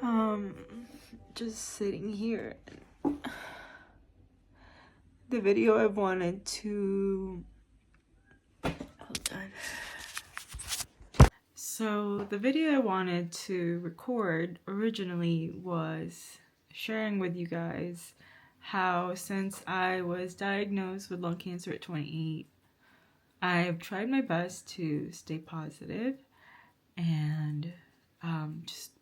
Um, just sitting here. The video I wanted to... Hold on. So the video I wanted to record originally was sharing with you guys how since I was diagnosed with lung cancer at 28, I've tried my best to stay positive and just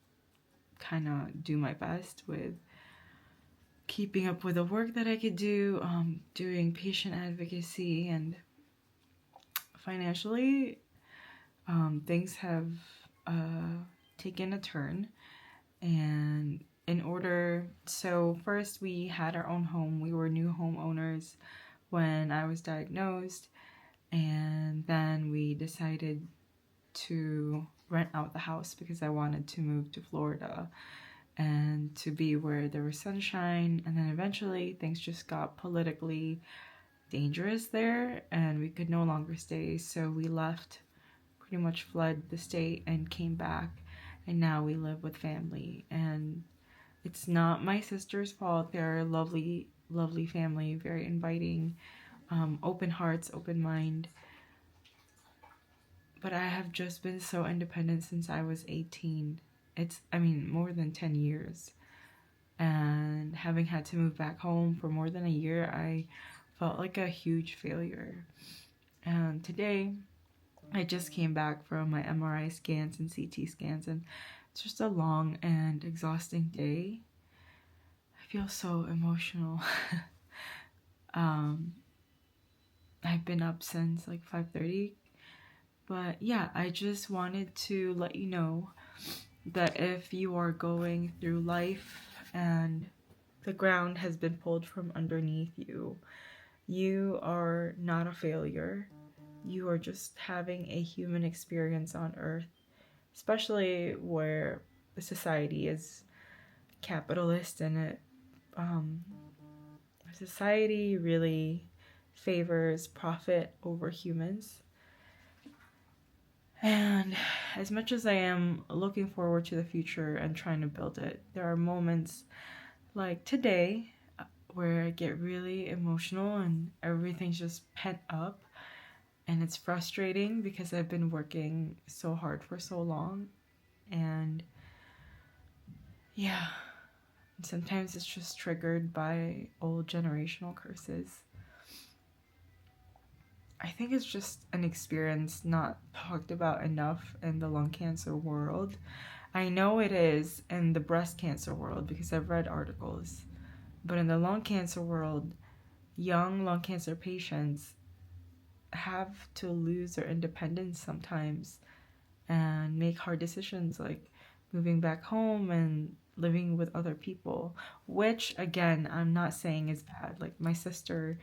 kind of do my best with keeping up with the work that I could do, doing patient advocacy, and financially things have taken a turn. And so first we had our own home. We were new homeowners when I was diagnosed, and then we decided to rent out the house because I wanted to move to Florida and to be where there was sunshine. And then eventually things just got politically dangerous there and we could no longer stay, so we left, pretty much fled the state and came back, and now we live with family. And it's not my sister's fault. They're a lovely family, very inviting, open hearts, open mind. But I have just been so independent since I was 18. More than 10 years. And having had to move back home for more than a year, I felt like a huge failure. And today, I just came back from my MRI scans and CT scans, and it's just a long and exhausting day. I feel so emotional. I've been up since like 5:30. But yeah, I just wanted to let you know that if you are going through life and the ground has been pulled from underneath you, you are not a failure. You are just having a human experience on Earth, especially where the society is capitalist and society really favors profit over humans. And as much as I am looking forward to the future and trying to build it, there are moments like today where I get really emotional and everything's just pent up, and it's frustrating because I've been working so hard for so long. And yeah, sometimes it's just triggered by old generational curses. I think it's just an experience not talked about enough in the lung cancer world. I know it is in the breast cancer world because I've read articles. But in the lung cancer world, young lung cancer patients have to lose their independence sometimes and make hard decisions like moving back home and living with other people, which again, I'm not saying is bad. Like my sister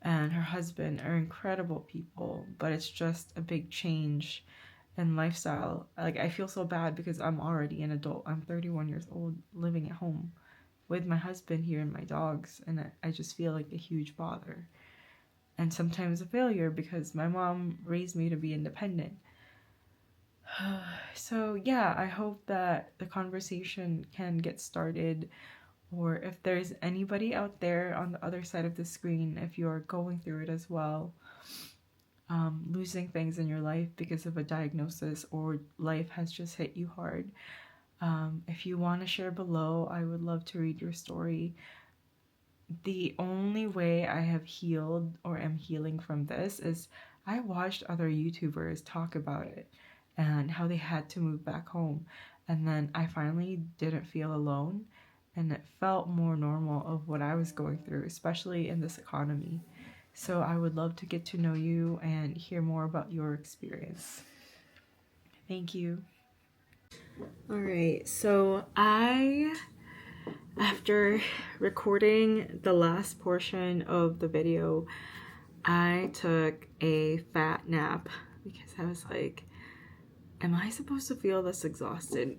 and her husband are incredible people, but it's just a big change in lifestyle. Like I feel so bad because I'm already an adult. I'm 31 years old living at home with my husband here and my dogs, and I just feel like a huge bother and sometimes a failure because my mom raised me to be independent. So yeah, I hope that the conversation can get started, or if there's anybody out there on the other side of the screen, if you're going through it as well, losing things in your life because of a diagnosis or life has just hit you hard. If you want to share below, I would love to read your story. The only way I have healed or am healing from this is I watched other YouTubers talk about it and how they had to move back home. And then I finally didn't feel alone, and it felt more normal of what I was going through, especially in this economy. So I would love to get to know you and hear more about your experience. Thank you. Alright, so after recording the last portion of the video, I took a fat nap because I was like, am I supposed to feel this exhausted?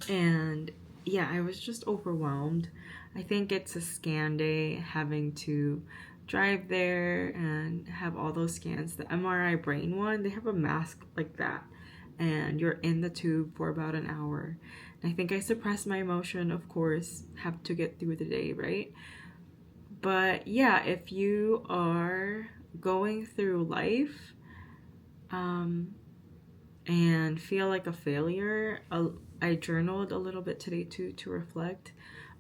And yeah, I was just overwhelmed. I think it's a scan day, having to drive there and have all those scans. The MRI brain one, they have a mask like that, and you're in the tube for about an hour. And I think I suppressed my emotion, of course, have to get through the day, right? But yeah, if you are going through life and feel like a failure, I journaled a little bit today too, to reflect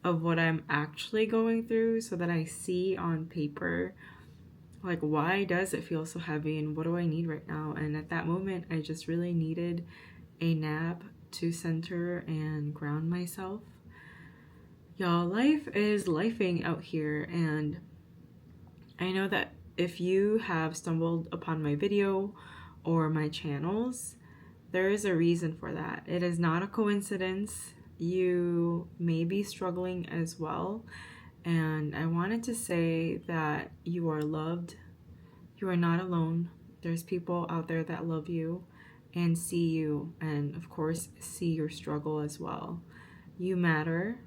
of what I'm actually going through so that I see on paper, like, why does it feel so heavy and what do I need right now? And at that moment, I just really needed a nap to center and ground myself. Y'all, life is lifing out here, and I know that if you have stumbled upon my video or my channels, there is a reason for that. It is not a coincidence. You may be struggling as well, and I wanted to say that you are loved. You are not alone. There's people out there that love you and see you, and of course see your struggle as well. You matter,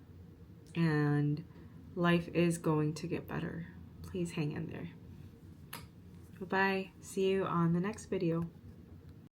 and life is going to get better. Please hang in there. Bye-bye. See you on the next video.